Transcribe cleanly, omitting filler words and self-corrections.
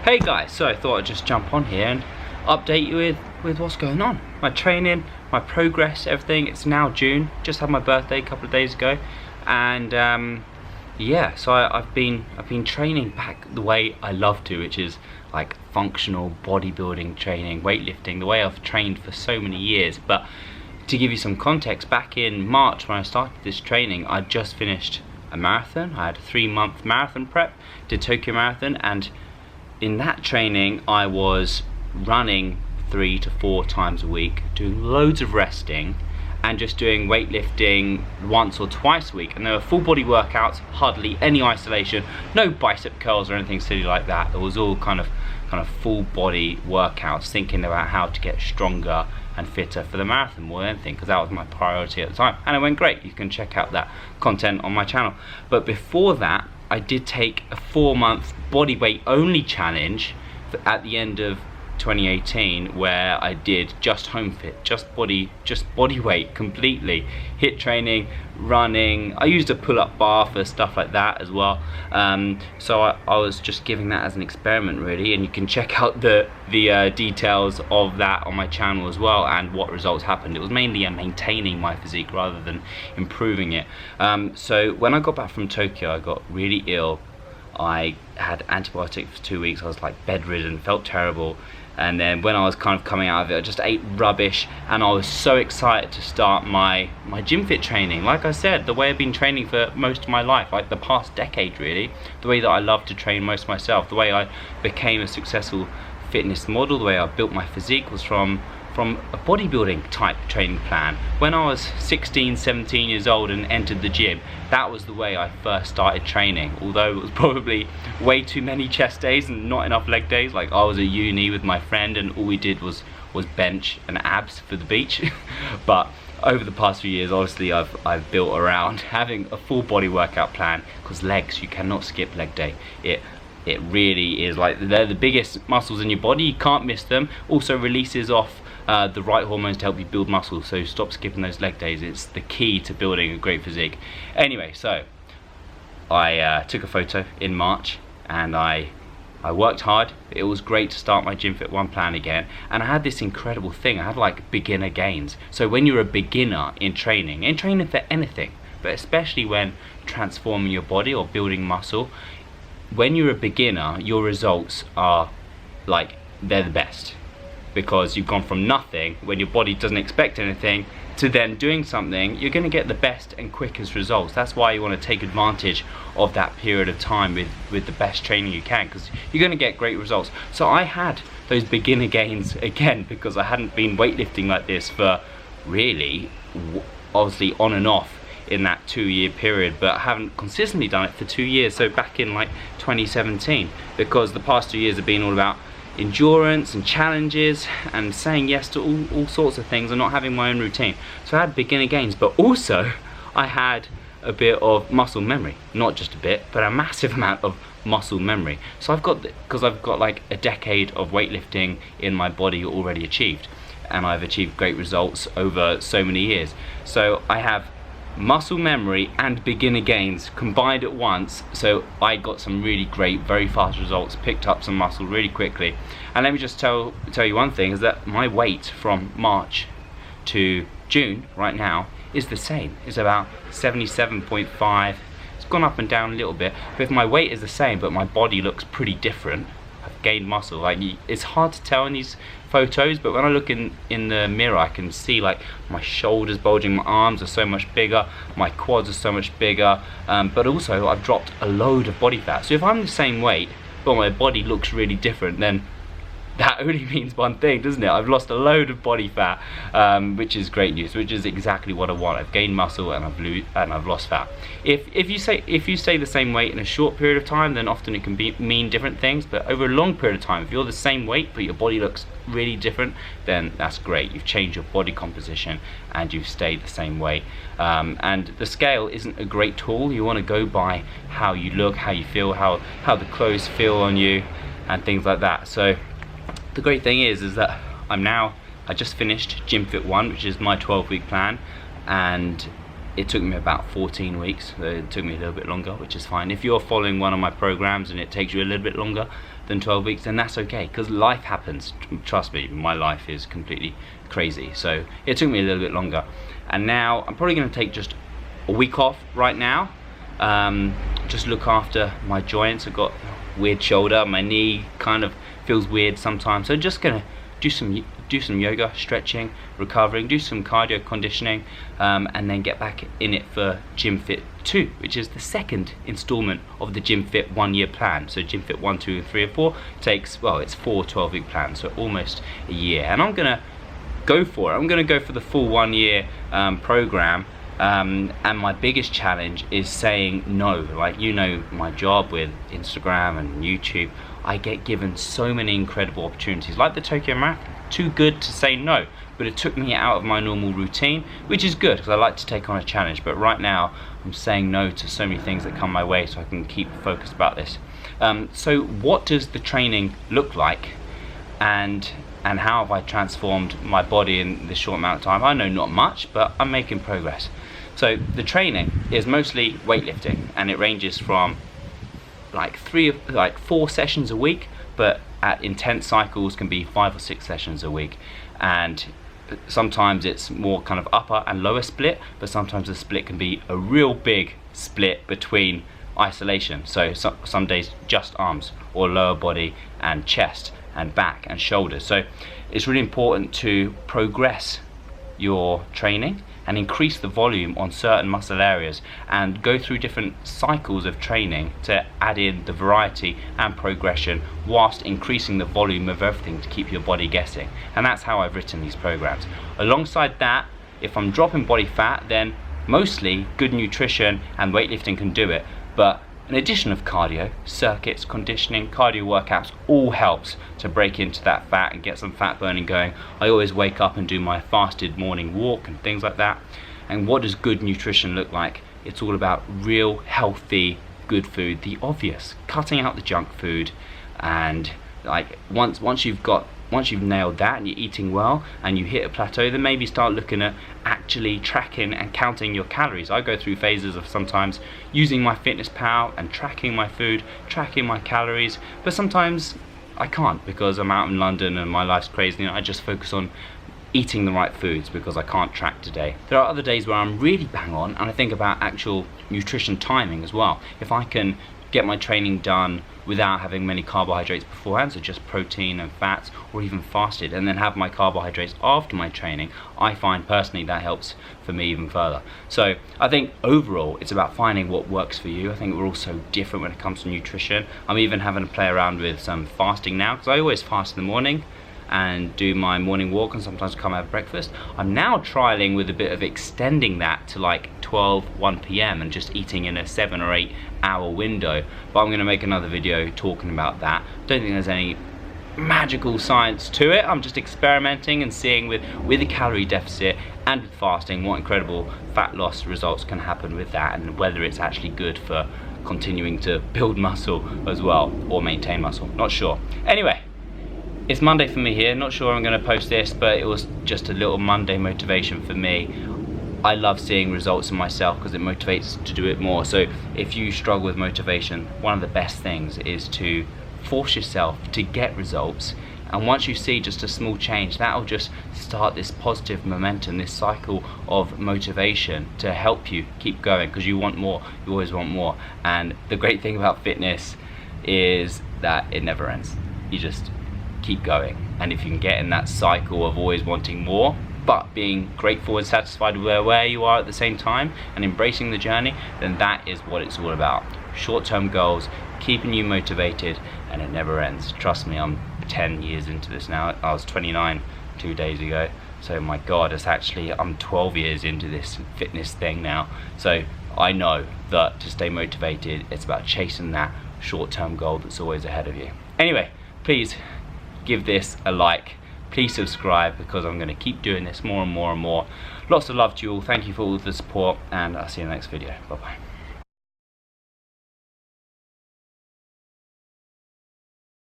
Hey guys, so I thought I'd just jump on here and update you with what's going on. My training, my progress, everything. It's now June, just had my birthday a couple of days ago, and yeah, so I've been training back the way I love to, which is like functional bodybuilding training, weightlifting, the way I've trained for so many years. But to give you some context, back in March when I started this training, I just finished a marathon. I had a 3-month marathon prep, did Tokyo Marathon, and in that training I was running 3 to 4 times a week, doing loads of resting and just doing weightlifting once or twice a week. And there were full body workouts, hardly any isolation, no bicep curls or anything silly like that. It was all kind of full body workouts, thinking about how to get stronger and fitter for the marathon more than anything, because that was my priority at the time, and it went great. You can check out that content on my channel. But before that, I did take a 4-month body weight only challenge at the end of 2018, where I did just home fit, just body weight completely, HIIT training, running. I used a pull-up bar for stuff like that as well. So I was just giving that as an experiment really, and you can check out the details of that on my channel as well, and what results happened. It was mainly maintaining my physique rather than improving it. So when I got back from Tokyo, I got really ill. I had antibiotics for 2 weeks. I was like bedridden, felt terrible. And then when I was kind of coming out of it, I just ate rubbish, and I was so excited to start my gym fit training. Like I said, the way I've been training for most of my life, like the past decade really, the way that I love to train most myself, the way I became a successful fitness model, the way I built my physique was from a bodybuilding type training plan. When I was 16, 17 years old and entered the gym, that was the way I first started training, although it was probably way too many chest days and not enough leg days. Like, I was at uni with my friend and all we did was bench and abs for the beach. But over the past few years, obviously I've built around having a full body workout plan, because legs, you cannot skip leg day. It really is, like, they're the biggest muscles in your body, you can't miss them. Also releases off the right hormones to help you build muscle, so stop skipping those leg days. It's the key to building a great physique. Anyway, so I took a photo in March and I worked hard. It was great to start my Gym Fit 1 plan again, and I had this incredible thing. I had like beginner gains. So when you're a beginner in training for anything, but especially when transforming your body or building muscle, when you're a beginner, your results are like, they're the best, because you've gone from nothing, when your body doesn't expect anything, to then doing something. You're going to get the best and quickest results. That's why you want to take advantage of that period of time with the best training you can, because you're going to get great results. So I had those beginner gains again, because I hadn't been weightlifting like this for really, obviously on and off in that 2-year period, but I haven't consistently done it for 2 years. So back in like 2017, because the past 2 years have been all about endurance and challenges and saying yes to all sorts of things and not having my own routine. So I had beginner gains, but also I had a bit of muscle memory. Not just a bit, but a massive amount of muscle memory. So because I've got like a decade of weightlifting in my body already achieved, and I've achieved great results over so many years. So I have muscle memory and beginner gains combined at once, so I got some really great, very fast results, picked up some muscle really quickly. And let me just tell you one thing, is that my weight from March to June right now is the same. It's about 77.5. It's gone up and down a little bit, but if my weight is the same but my body looks pretty different, I've gained muscle. Like, it's hard to tell in these photos, but when I look in the mirror, I can see like my shoulders bulging, my arms are so much bigger, my quads are so much bigger, but also I've dropped a load of body fat. So if I'm the same weight but my body looks really different, then that only means one thing, doesn't it? I've lost a load of body fat, which is great news, which is exactly what I want. I've gained muscle and I've lost fat. If you stay the same weight in a short period of time, then often it can mean different things. But over a long period of time, if you're the same weight but your body looks really different, then that's great. You've changed your body composition and you've stayed the same weight. And the scale isn't a great tool. You want to go by how you look, how you feel, how the clothes feel on you, and things like that. So the great thing is that I just finished Gym Fit 1, which is my 12-week plan, and it took me about 14 weeks, so it took me a little bit longer, which is fine. If you're following one of my programs and it takes you a little bit longer than 12 weeks, then that's okay, because life happens. Trust me, my life is completely crazy, so it took me a little bit longer. And now I'm probably going to take just a week off right now, just look after my joints. I've got a weird shoulder, my knee kind of feels weird sometimes, so just gonna do some yoga, stretching, recovering, do some cardio conditioning, and then get back in it for Gym Fit 2, which is the second installment of the Gym Fit 1 year plan. So Gym Fit 1, 2, 3 and 4 takes, well, it's 4 12-week plans, so almost a year. And I'm gonna go for it. I'm gonna go for the full 1 year program. And my biggest challenge is saying no. Like, you know, my job with Instagram and YouTube, I get given so many incredible opportunities, like the Tokyo Marathon. Too good to say no, but it took me out of my normal routine, which is good because I like to take on a challenge. But right now I'm saying no to so many things that come my way, so I can keep focused about this. So what does the training look like, and how have I transformed my body in this short amount of time? I know not much, but I'm making progress. So the training is mostly weightlifting, and it ranges from like 4 sessions a week, but at intense cycles can be 5 or 6 sessions a week. And sometimes it's more kind of upper and lower split, but sometimes the split can be a real big split between isolation. So some days just arms, or lower body and chest and back and shoulders. So it's really important to progress your training and increase the volume on certain muscle areas, and go through different cycles of training to add in the variety and progression whilst increasing the volume of everything to keep your body guessing. And that's how I've written these programs. Alongside that, if I'm dropping body fat, then mostly good nutrition and weightlifting can do it, but an addition of cardio, circuits, conditioning, cardio workouts all helps to break into that fat and get some fat burning going. I always wake up and do my fasted morning walk and things like that. And what does good nutrition look like? It's all about real, healthy, good food, the obvious, cutting out the junk food. And like once you've nailed that and you're eating well and you hit a plateau, then maybe start looking at actually tracking and counting your calories. I go through phases of sometimes using my MyFitnessPal and tracking my food, tracking my calories, but sometimes I can't because I'm out in London and my life's crazy, and I just focus on eating the right foods because I can't track today. There are other days where I'm really bang on and I think about actual nutrition timing as well. If I can get my training done without having many carbohydrates beforehand, so just protein and fats, or even fasted, and then have my carbohydrates after my training, I find personally that helps for me even further. So I think overall it's about finding what works for you. I think we're all so different when it comes to nutrition. I'm even having to play around with some fasting now, because I always fast in the morning and do my morning walk and sometimes come have breakfast. I'm now trialing with a bit of extending that to like 1 p.m. and just eating in a 7 or 8 hour window, but I'm going to make another video talking about that. Don't think there's any magical science to it. I'm just experimenting and seeing with a calorie deficit and with fasting what incredible fat loss results can happen with that, and whether it's actually good for continuing to build muscle as well or maintain muscle. Not sure. Anyway, it's Monday for me here. Not sure I'm going to post this, but it was just a little Monday motivation for me. I love seeing results in myself because it motivates to do it more. So if you struggle with motivation, one of the best things is to force yourself to get results. And once you see just a small change, that'll just start this positive momentum, this cycle of motivation to help you keep going, because you want more, you always want more. And the great thing about fitness is that it never ends. You just keep going, and if you can get in that cycle of always wanting more but being grateful and satisfied with where you are at the same time and embracing the journey, then that is what it's all about. Short-term goals, keeping you motivated, and it never ends. Trust me, I'm 10 years into this now. I was 29 2 days ago, so my god, I'm 12 years into this fitness thing now. So I know that to stay motivated, it's about chasing that short-term goal that's always ahead of you. Anyway, please give this a like, please subscribe, because I'm going to keep doing this more and more and more. Lots of love to you all, thank you for all the support, and I'll see you in the next video. Bye bye.